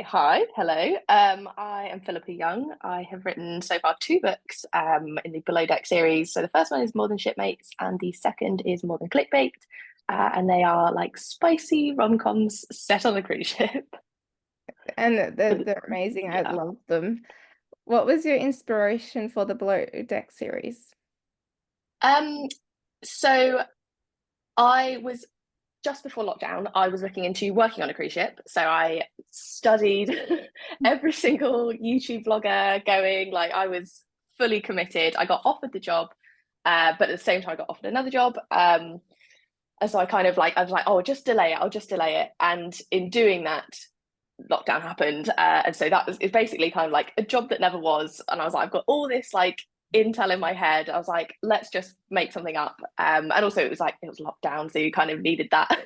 Hi, hello. I am Philippa Young. I have written so far two books in the Below Deck series. So the first one is More Than Shipmates, and the second is More Than Clickbait. And they are like spicy rom-coms set on a cruise ship. And they're, But they're amazing. I yeah. love them. What was your inspiration for the Below Deck series? Um, so I was just before lockdown, I was looking into working on a cruise ship. So I studied every single YouTube vlogger going, like I was fully committed. I got offered the job, but at the same time, I got offered another job. And so I was like, oh, just delay it. I'll just delay it. And in doing that, lockdown happened. And so it's basically kind of like a job that never was. And I was like, I've got all this like intel in my head. I was like, let's just make something up. And also it was lockdown, so you kind of needed that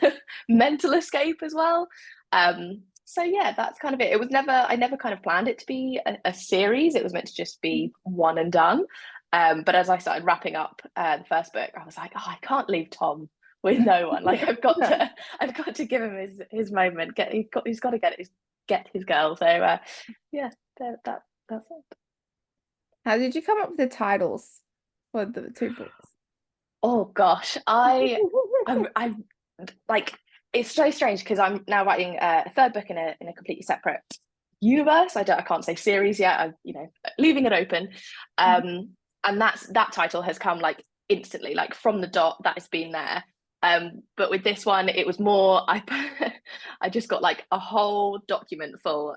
mental escape as well. So yeah, that's kind of it. I never kind of planned it to be a series. It was meant to just be one and done. But as I started wrapping up the first book, I was like, oh, I can't leave Tom with no one. Like I've got to give him his moment. He's got to get his girl. So yeah, that's it. How did you come up with the titles for the two books? Oh gosh, I like it's so strange because I'm now writing a third book in a completely separate universe. I can't say series yet. I'm leaving it open. And that title has come like instantly, like from the dot that has been there. But with this one, it was more I just got like a whole document full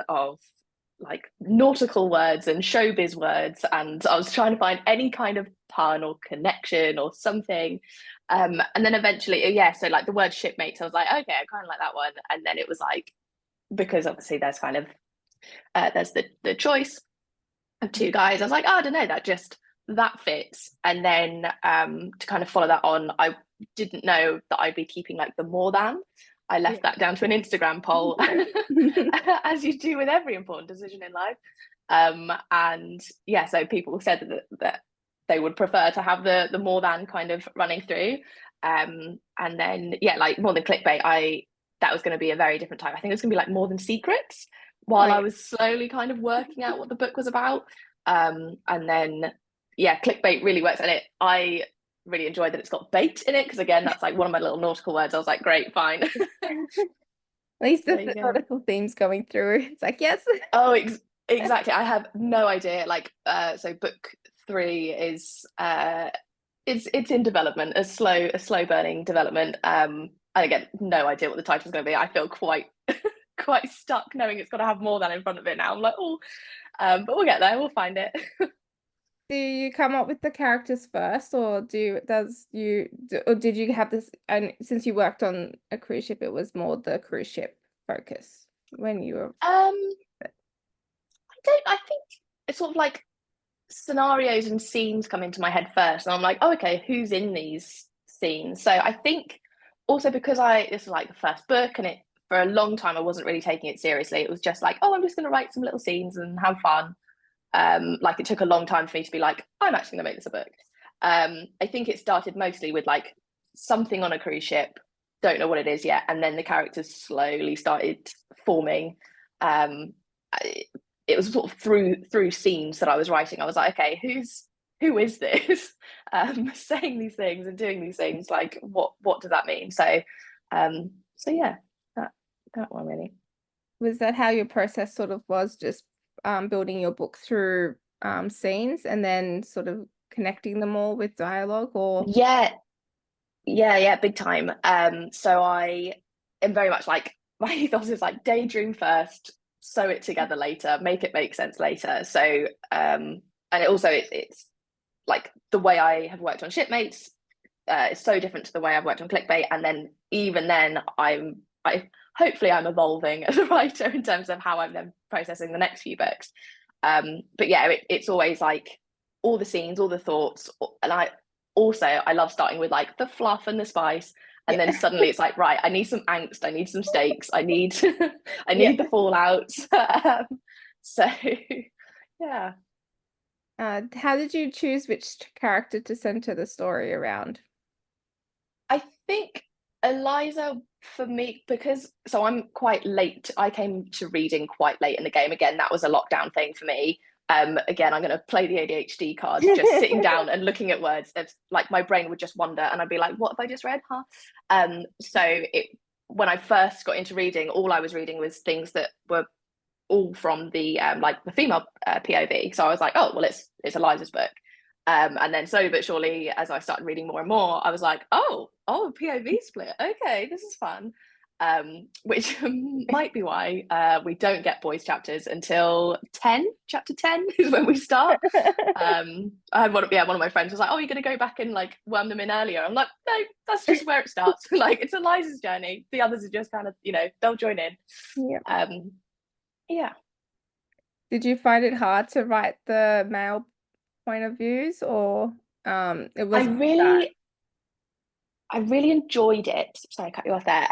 of like nautical words and showbiz words, and I was trying to find any kind of pun or connection or something. And then eventually, yeah, so like the word shipmates, I was like, okay, I kind of like that one. And then it was like, because obviously there's kind of there's the choice of two guys. I was like, oh, I don't know, that fits. And then to kind of follow that on, I didn't know that I'd be keeping like the more than. I Yeah. left that down to an Instagram poll, as you do with every important decision in life. And yeah, so people said that they would prefer to have the more than kind of running through. And then yeah, like more than clickbait, I that was going to be a very different type. I think it was going to be like more than secrets, Oh while I yeah. was slowly kind of working out what the book was about. And then yeah, clickbait really works, and I really enjoyed that it's got bait in it because again, that's like one of my little nautical words. I was like, great, fine. At least There the you go. nautical themes going through. It's like, yes. Oh, exactly. I have no idea. Like, so book three is it's in development, a slow burning development. And again, no idea what the title's going to be. I feel quite quite stuck knowing it's got to have more than in front of it now. I'm like, oh, but we'll get there. We'll find it. Do you come up with the characters first, or or did you have this? And since you worked on a cruise ship, it was more the cruise ship focus when you were. I don't. I think it's sort of like scenarios and scenes come into my head first, and I'm like, oh, okay, who's in these scenes? So I think also because I this is like the first book, and it for a long time I wasn't really taking it seriously. It was just like, oh, I'm just going to write some little scenes and have fun. Like it took a long time for me to be like, I'm actually going to make this a book. I think it started mostly with like something on a cruise ship, don't know what it is yet, and then the characters slowly started forming. Um, it was sort of through scenes that I was writing. I was like, okay, who is this saying these things and doing these things? Like, what does that mean? So yeah, that that one really. Was that how your process sort of was, just building your book through scenes and then sort of connecting them all with dialogue, or Yeah, yeah, big time. So I am very much like my ethos is like daydream first, sew it together later, make it make sense later. So and it's like the way I have worked on shipmates is so different to the way I've worked on clickbait. And then even then I hopefully I'm evolving as a writer in terms of how I'm then processing the next few books. But yeah, it's always like all the scenes, all the thoughts, and I love starting with like the fluff and the spice, and then yeah. suddenly it's like, right, I need some angst, I need some stakes, I need I Yeah. need the fallout. So yeah. How did you choose which character to center the story around? I think Eliza for me, because so I'm quite late. I came to reading quite late in the game. Again, that was a lockdown thing for me. Again, I'm going to play the ADHD card. Just sitting down and looking at words, it's like my brain would just wander, and I'd be like, "What have I just read?" Huh? So it when I first got into reading, all I was reading was things that were all from the like the female POV. So I was like, "Oh, well, it's Eliza's book." And then slowly but surely, as I started reading more and more, I was like, oh, POV split. Okay, this is fun. Which might be why we don't get boys chapters until 10. Chapter 10 is when we start. I had one of my friends was like, "Oh, you're gonna go back and like worm them in earlier." I'm like, "No, that's just where it starts." Like it's Eliza's journey. The others are just kind of, they'll join in. Yeah. Yeah. Did you find it hard to write the male point of views, or it I wasn't that? really I really enjoyed it. Sorry, I cut you off there.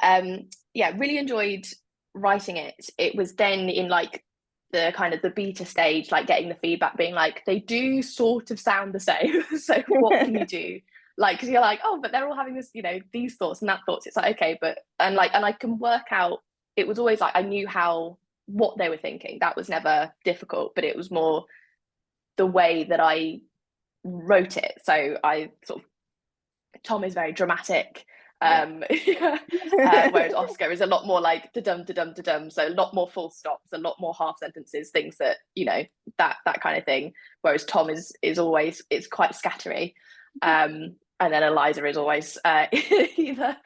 Yeah, really enjoyed writing it. It was then in like the kind of the beta stage, like getting the feedback, being like, they do sort of sound the same. So what can you do? Like, because you're like, oh, but they're all having this, these thoughts and that thoughts. It's like, okay, but and I can work out. It was always like I knew what they were thinking. That was never difficult, but it was more the way that I wrote it. So I sort of Tom is very dramatic. Yeah. Whereas Oscar is a lot more like da-dum, da-dum, da-dum. So a lot more full stops, a lot more half sentences, things that, that kind of thing. Whereas Tom is always, it's quite scattery. And then Eliza is always either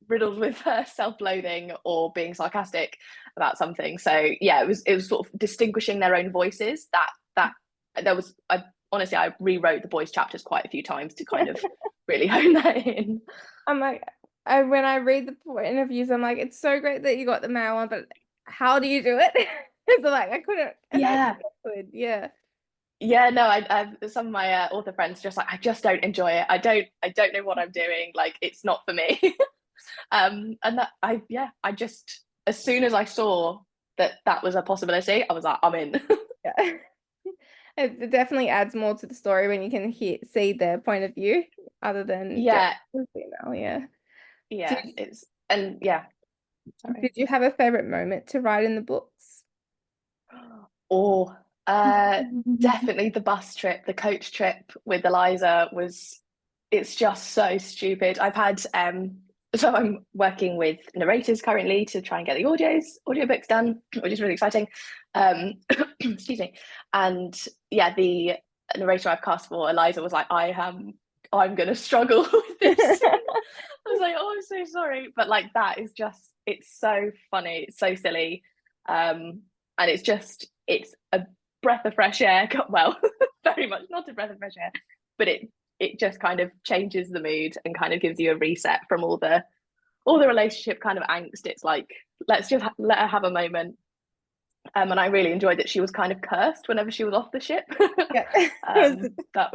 riddled with self-loathing or being sarcastic about something. So yeah, it was sort of distinguishing their own voices. That there was I honestly I rewrote the boys chapters quite a few times to kind of really hone that in. I'm like, when I read the interviews, I'm like, it's so great that you got the male one, but how do you do it? So like, I couldn't imagine Yeah. I could. Yeah. Yeah, no, I've some of my author friends just like I just don't enjoy it. I don't know what I'm doing. Like it's not for me. And that I just as soon as I saw that was a possibility, I was like, I'm in. Yeah. It definitely adds more to the story when you can see their point of view other than just Yeah, the female. Yeah. Did, yeah, it's and yeah, did sorry. you have a favorite moment to write in the books? Or definitely the bus trip, the coach trip with Eliza it's just so stupid. I've had so I'm working with narrators currently to try and get the audiobooks done, which is really exciting. Excuse me. And yeah, the narrator I've cast for Eliza was like, I'm gonna struggle with this. I was like, oh, I'm so sorry. But like that is just it's so funny, it's so silly. And it's a breath of fresh air. Well, very much not a breath of fresh air, but it just kind of changes the mood and kind of gives you a reset from all the relationship kind of angst. It's like let's just let her have a moment. And I really enjoyed that she was kind of cursed whenever she was off the ship. Yeah. That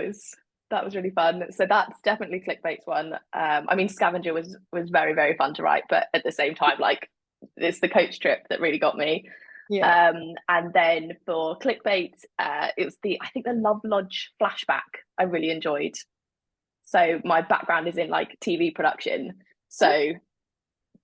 was really fun. So that's definitely clickbait's one. I mean, Scavenger was very very fun to write, but at the same time, like it's the coach trip that really got me. Yeah. And then for clickbait, it was I think the Love Lodge flashback I really enjoyed. So my background is in like TV production, so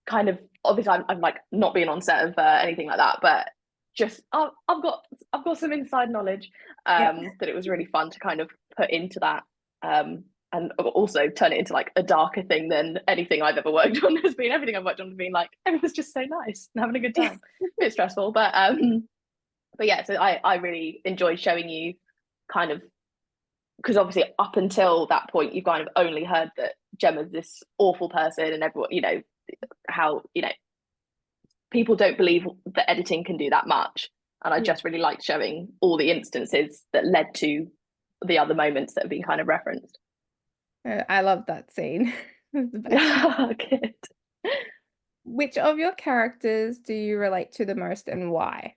kind of obviously I'm like not being on set of anything like that, but just I've got some inside knowledge Yeah. that it was really fun to kind of put into that. And also turn it into like a darker thing than anything I've ever worked on has been. Everything I've worked on has been like everyone's just so nice and having a good time. A bit stressful, but yeah. So I really enjoyed showing you kind of because obviously up until that point you've kind of only heard that Gemma's this awful person and everyone how people don't believe that editing can do that much. And I Yeah. just really liked showing all the instances that led to the other moments that have been kind of referenced. I love that scene. It's the best. Good. Which of your characters do you relate to the most and why?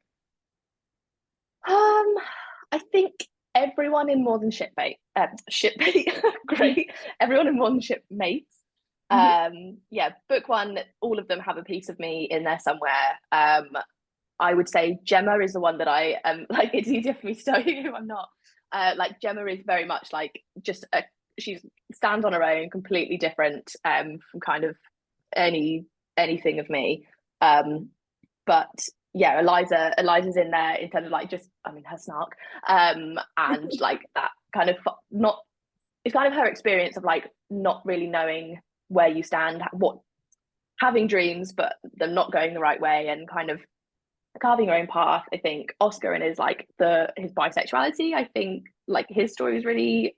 Um, I think everyone in More Than Shipmate, Shipmate, great. Everyone in More Than Shipmates. Mhm. Yeah, book one, all of them have a piece of me in there somewhere. I would say Gemma is the one that I am like. It's easier for me to tell you who I'm not. Like Gemma is very much like she stands on her own, completely different from kind of any anything of me. But yeah, Eliza's in there in terms of like just, I mean, her snark, and like that kind of not, it's kind of her experience of like not really knowing where you stand, what, having dreams but them not going the right way, and kind of carving your own path. I think Oscar and his like the his bisexuality, I think like his story is really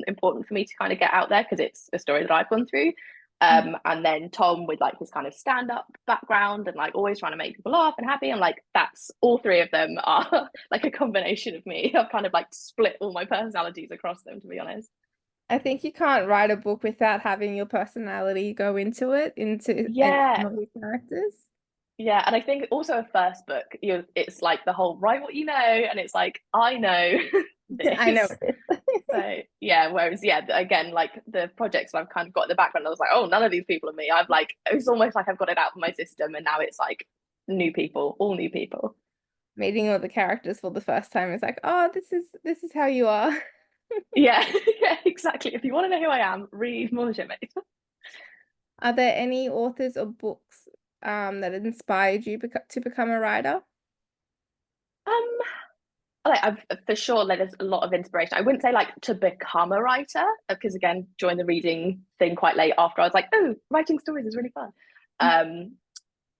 important for me to kind of get out there because it's a story that I've gone through. And then Tom with like his kind of stand-up background and like always trying to make people laugh and happy, and like that's all three of them are like a combination of me. I've kind of like split all my personalities across them, to be honest. I think you can't write a book without having your personality go into it, into and Yeah, some of your characters. yeah, and I think also a first book, you it's like the whole write what you know, and it's like I know I know this. it is. So yeah, whereas yeah, again, like the projects I've kind of got in the background, I was like, oh, none of these people are me. I've like it's almost like I've got it out of my system, and now it's like new people, all new people. Meeting all the characters for the first time is like, oh, this is how you are. Yeah, yeah, exactly. If you want to know who I am, read Mothership Mate. Are there any authors or books that inspired you to become a writer? Um, like I've for sure like there's a lot of inspiration. I wouldn't say like to become a writer because again, joined the reading thing quite late after I was like, oh, writing stories is really fun. Um,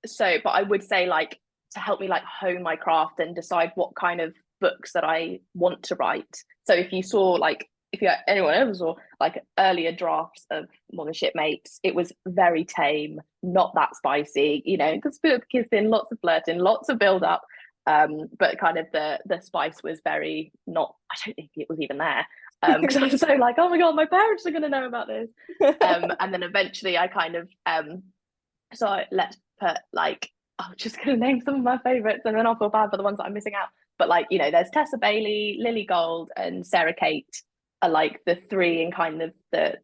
so but I would say like to help me like hone my craft and decide what kind of books that I want to write. So if you saw like if you anyone ever saw like earlier drafts of Mothership Mates, it was very tame, not that spicy, you know, because bit of kissing, lots of flirting, lots of build up. But kind of the spice was very not, I don't think it was even there. Because I was so like, oh my god, my parents are gonna know about this. And then eventually I kind of so let's put like I'm just gonna name some of my favorites and then I'll feel bad for the ones that I'm missing out. But like, you know, there's Tessa Bailey, Lily Gold, and Sarah Kate are like the three in kind of the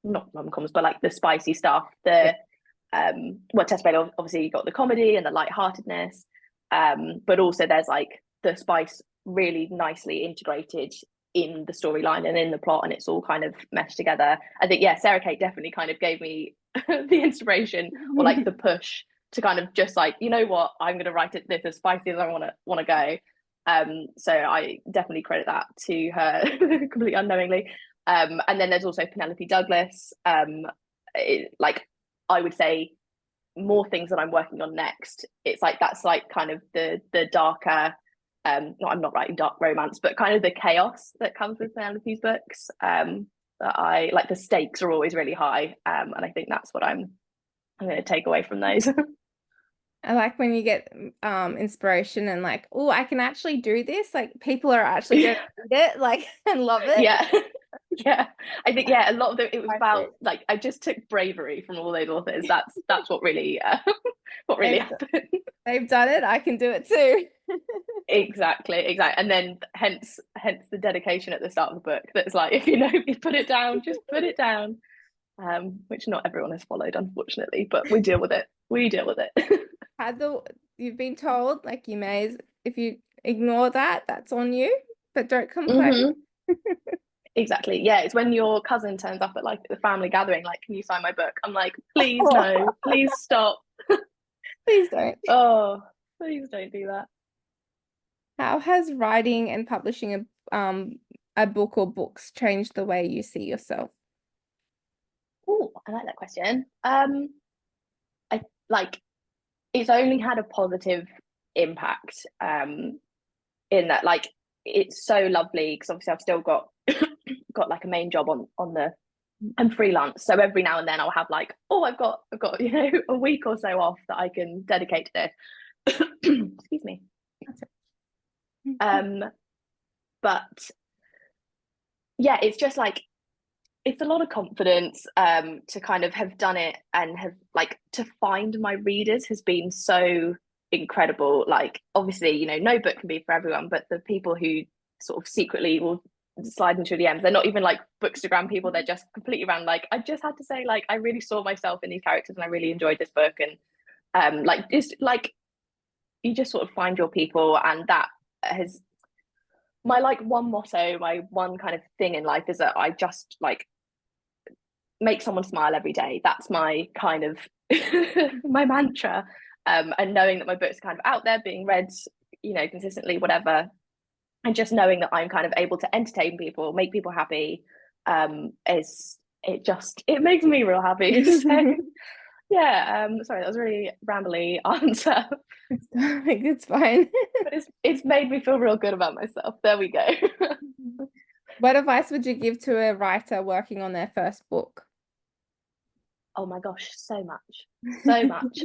not rom-coms, but like the spicy stuff. The well, Tessa Bailey obviously you got the comedy and the lightheartedness. But also there's like the spice really nicely integrated in the storyline and in the plot, and it's all kind of meshed together. I think yeah, Sarah Kate definitely kind of gave me the inspiration or like the push to kind of just like, you know what, I'm going to write it this as spicy as I want to go. So I definitely credit that to her completely unknowingly. And then there's also Penelope Douglas. Like I would say more things that I'm working on next. It's like that's like kind of the darker not I'm not writing dark romance, but kind of the chaos that comes with Penelope's books. That I like the stakes are always really high. And I think that's what I'm gonna take away from those. I like when you get inspiration and like, oh, I can actually do this. Like people are actually going to read it, like and love it. Yeah. Yeah, I think yeah, a lot of it was I about think like I just took bravery from all those authors. That's what really what really they've happened. they've done it. I can do it too. Exactly. And then hence the dedication at the start of the book that's like if you know you put it down, just put it down. Which not everyone has followed, unfortunately, but we deal with it. We deal with it. Had the You've been told like you may if you ignore that, that's on you, but don't complain. Hmm. Exactly. Yeah, it's when your cousin turns up at like the family gathering, like, can you sign my book? I'm like, please no, please stop. Please don't. Oh, please don't do that. How has writing and publishing a book or books changed the way you see yourself? Oh, I like that question. I like it's only had a positive impact. In that like it's so lovely because obviously I've still got got like a main job on the I'm freelance, so every now and then I'll have like, oh, I've got you know a week or so off that I can dedicate to this. Excuse me. Um, but yeah, it's just like it's a lot of confidence to kind of have done it and have like to find my readers has been so incredible. Like obviously, you know, no book can be for everyone, but the people who sort of secretly will slide into the DMs, they're not even like bookstagram people, they're just completely around like I just had to say like I really saw myself in these characters and I really enjoyed this book. And like it's like you just sort of find your people, and that has my like one motto, my one kind of thing in life is that I just like make someone smile every day. That's my kind of my mantra. And knowing that my books are kind of out there being read, consistently, whatever, and just knowing that I'm kind of able to entertain people, make people happy, is it makes me real happy. So yeah, sorry, that was a really rambly answer. It's fine. But it's made me feel real good about myself. There we go. What advice would you give to a writer working on their first book? Oh my gosh, so much. So much.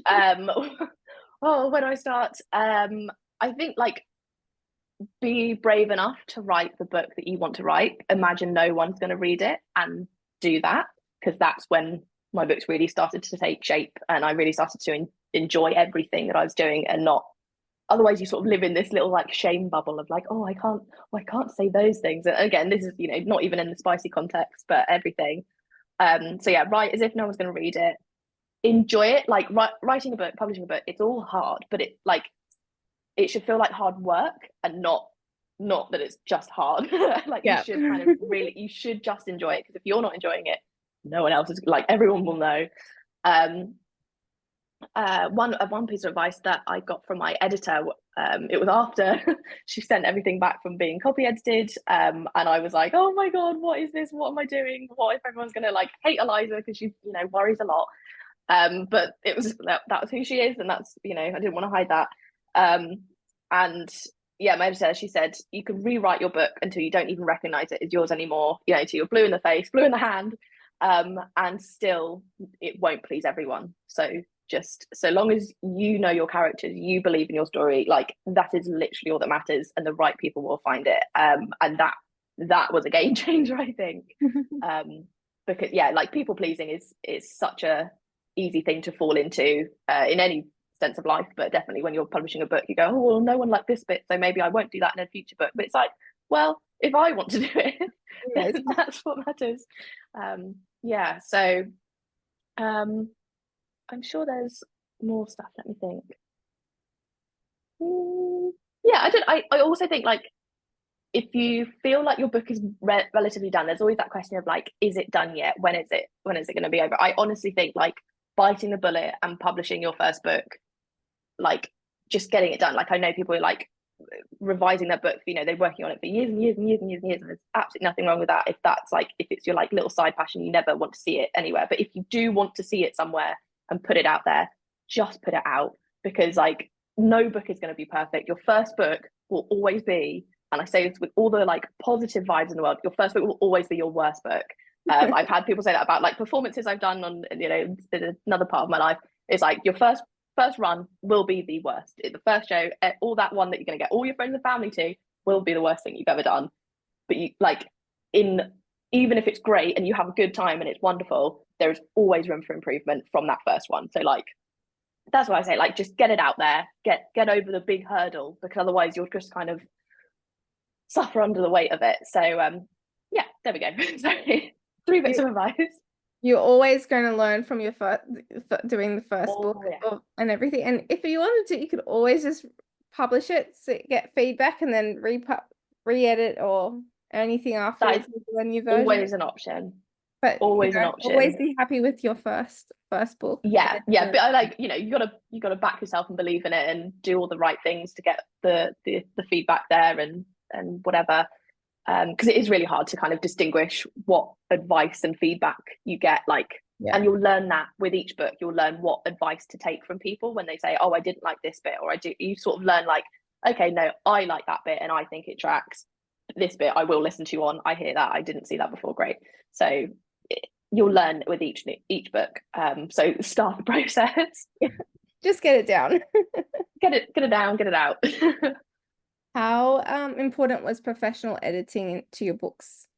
Oh, where do I start? I think like be brave enough to write the book that you want to write. Imagine no one's going to read it and do that, because that's when my books really started to take shape and I really started to enjoy everything that I was doing, and not otherwise you sort of live in this little like shame bubble of like, oh, I can't say those things. And again, this is not even in the spicy context, but everything. So yeah, write as if no one's going to read it. Enjoy it. Like writing a book, publishing a book, it's all hard, but it should feel like hard work, and not that it's just hard. Like Yeah. you should kind of really, you should just enjoy it, because if you're not enjoying it, no one else is, like everyone will know. One piece of advice that I got from my editor, it was after she sent everything back from being copy edited, and I was like, oh my god, what is this, what am I doing, what if everyone's gonna like hate Eliza because she worries a lot. But it was that was who she is, and that's I didn't want to hide that. And yeah, my editor, she said you can rewrite your book until you don't even recognize it as yours anymore, till you're blue in the face, blue in the hand, and still it won't please everyone. So just so long as you know your characters, you believe in your story, like that is literally all that matters, and the right people will find it. And that was a game changer, I think. Because yeah, like people pleasing is such a easy thing to fall into, in any sense of life, but definitely when you're publishing a book, you go, oh well, no one liked this bit, so maybe I won't do that in a future book. But it's like, well, if I want to do it, Yes. then that's what matters. Yeah, so I'm sure there's more stuff. Let me think. Yeah, I also think like if you feel like your book is relatively done, there's always that question of like, is it done yet? When is it going to be over? I honestly think like biting the bullet and publishing your first book, like just getting it done. Like I know people are like revising their book, they're working on it for years and years and years and years and years, and there's absolutely nothing wrong with that. If that's like, if it's your like little side passion, you never want to see it anywhere. But if you do want to see it somewhere and put it out there, just put it out, because like no book is going to be perfect. Your first book will always be, and I say this with all the like positive vibes in the world, your first book will always be your worst book. I've had people say that about like performances I've done on another part of my life. It's like your first run will be the worst. The first show, all that one that you're going to get all your friends and family to, will be the worst thing you've ever done. But you like even if it's great and you have a good time and it's wonderful, there is always room for improvement from that first one. So like that's what I say, like just get it out there, get over the big hurdle, because otherwise you'll just kind of suffer under the weight of it. So yeah, there we go. So 3 bits of advice. You're always going to learn from your first doing the first book, Yeah. and everything. And if you wanted to, you could always just publish it, so get feedback, and then re-edit or anything afterwards with a new version. Always an option. But always an option. Always be happy with your first book. Yeah, but I like you gotta back yourself and believe in it and do all the right things to get the feedback there and whatever. Because it is really hard to kind of distinguish what advice and feedback you get, like, and you'll learn that with each book. You'll learn what advice to take from people when they say, oh, I didn't like this bit, or I do. You sort of learn like, okay, no, I like that bit and I think it tracks. This bit I will listen to on, I hear that, I didn't see that before, great. So you'll learn with each book. So start the process. Just get it down. get it down, get it out. How important was professional editing to your book's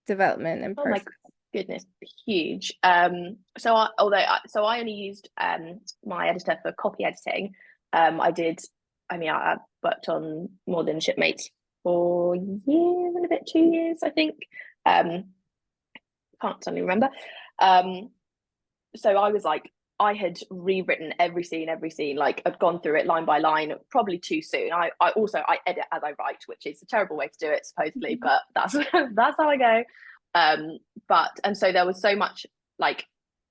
development and process? Oh my goodness, huge. So I only used my editor for copy editing. I worked on More Than Shipmates for a year and a bit, 2 years, I think. Can't suddenly remember. So I was like, I had rewritten every scene, like I'd gone through it line by line, probably too soon. I edit as I write, which is a terrible way to do it, supposedly, but that's how I go. And so there was so much like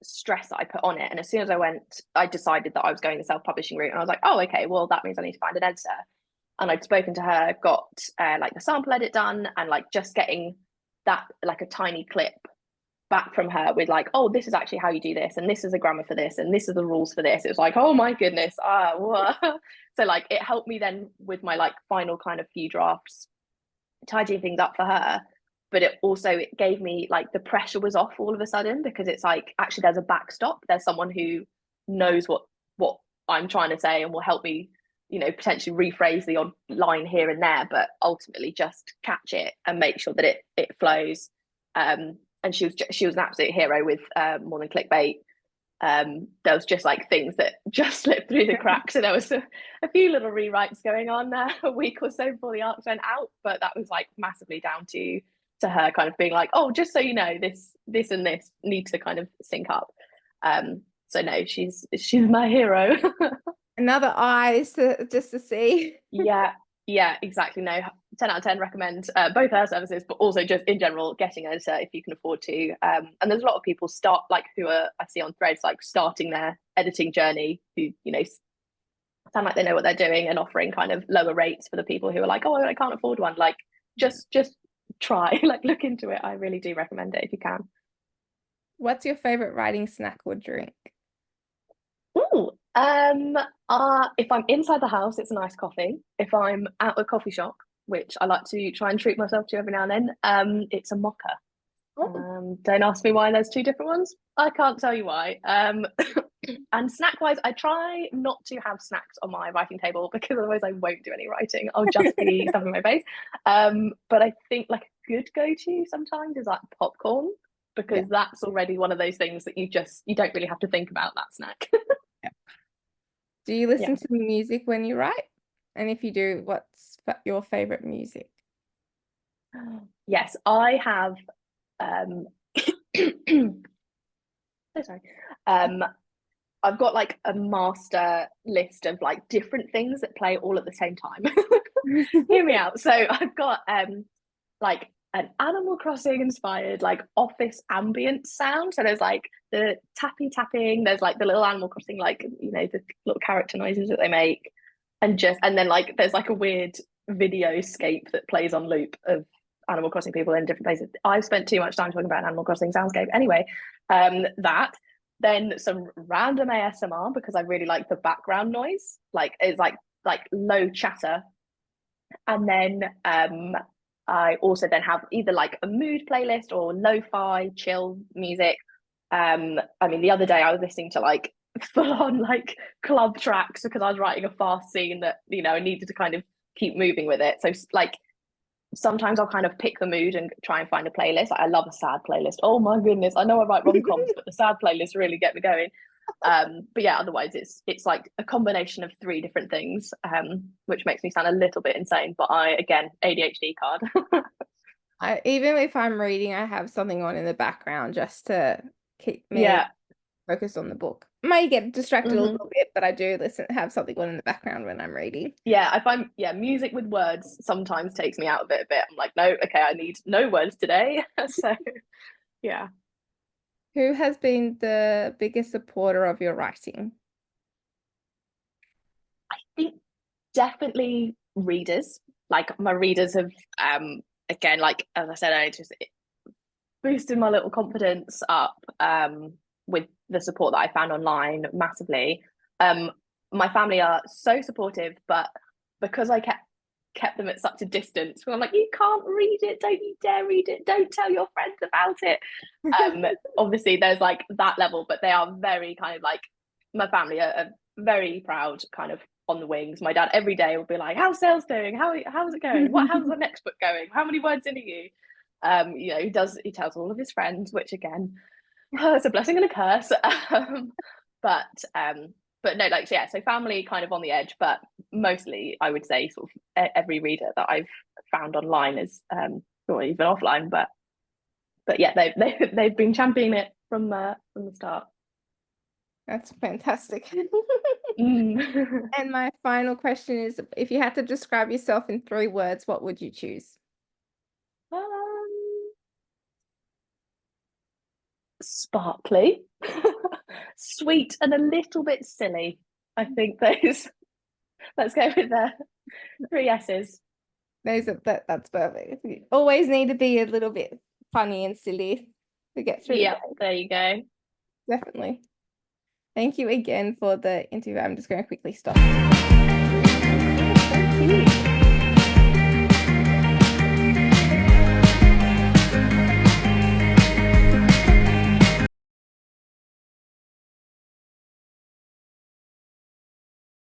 stress that I put on it. And as soon as I decided that I was going the self-publishing route, and I was like, oh, okay, well, that means I need to find an editor. And I'd spoken to her, got like the sample edit done, and like just getting that like a tiny clip back from her with like, oh, this is actually how you do this, and this is a grammar for this, and this is the rules for this. It was like, oh my goodness, so like it helped me then with my like final kind of few drafts, tidying things up for her. But it gave me like the pressure was off all of a sudden, because it's like actually there's a backstop, there's someone who knows what I'm trying to say and will help me, potentially rephrase the odd line here and there, but ultimately just catch it and make sure that it flows. And she was an absolute hero with More Than Clickbait. There was just like things that just slipped through the cracks, and there was a few little rewrites going on a week or so before the arcs went out, but that was like massively down to her kind of being like, oh, just so you know, this and this need to kind of sync up. So no, she's my hero. Another eyes just to see. Yeah, exactly. No, 10 out of 10 recommend both her services, but also just in general getting an editor if you can afford to. And there's a lot of people who are, I see on threads, like starting their editing journey, who sound like they know what they're doing and offering kind of lower rates for the people who are like, oh, I can't afford one. Like just try, like look into it. I really do recommend it if you can. What's your favorite writing snack or drink? Ooh, if I'm inside the house, it's a nice coffee. If I'm at a coffee shop, which I like to try and treat myself to every now and then, it's a mocha. Don't ask me why there's two different ones. I can't tell you why. And snack wise, I try not to have snacks on my writing table, because otherwise I won't do any writing. I'll just be stuffing my face. But I think like a good go-to sometimes is like popcorn, because that's already one of those things that you don't really have to think about that snack. Do you listen to music when you write? And if you do, what's your favorite music? Yes, I have. So sorry. I've got like a master list of like different things that play all at the same time. Hear me out. So I've got like an Animal Crossing inspired like office ambient sound. So there's like the tapping, there's like the little Animal Crossing, like the little character noises that they make, and then like there's like a weird video scape that plays on loop of Animal Crossing people in different places. I've spent too much time talking about an Animal Crossing soundscape. Anyway, that. Then some random ASMR, because I really like the background noise. Like it's like low chatter. And then I also then have either like a mood playlist or lo-fi chill music. I mean, the other day I was listening to like full on like club tracks, because I was writing a fast scene that I needed to kind of keep moving with it. So like sometimes I'll kind of pick the mood and try and find a playlist. Like, I love a sad playlist. Oh my goodness, I know I write rom-coms, but the sad playlists really get me going. But yeah, otherwise it's like a combination of three different things, which makes me sound a little bit insane. But again, ADHD card. Even if I'm reading, I have something on in the background just to keep me focused on the book. I may get distracted a little bit, but I do have something on in the background when I'm reading. Yeah, I find music with words sometimes takes me out of it a bit. I'm like, no, okay, I need no words today. So yeah. Who has been the biggest supporter of your writing? I think definitely readers. Like my readers have again, like as I said, I just boosted my little confidence up with the support that I found online massively. My family are so supportive, but because I kept them at such a distance, I'm like, you can't read it, don't you dare read it, don't tell your friends about it. Obviously there's like that level, but they are very kind of like, my family are very proud, kind of on the wings. My dad every day will be like, how's sales doing, how's it going, how's the next book going, how many words in are you? He tells all of his friends, which again, it's a blessing and a curse. But no, like, yeah, so family kind of on the edge, but mostly I would say sort of every reader that I've found online is or even offline, but yeah, they've been championing it from the start. That's fantastic. And my final question is, if you had to describe yourself in 3 words, what would you choose? Sparkly, sweet, and a little bit silly. I think those. Let's go with three S's. That's perfect. You always need to be a little bit funny and silly to get through the Yeah, day. there you go. Definitely. Thank you again for the interview. I'm just going to quickly stop. Thank you.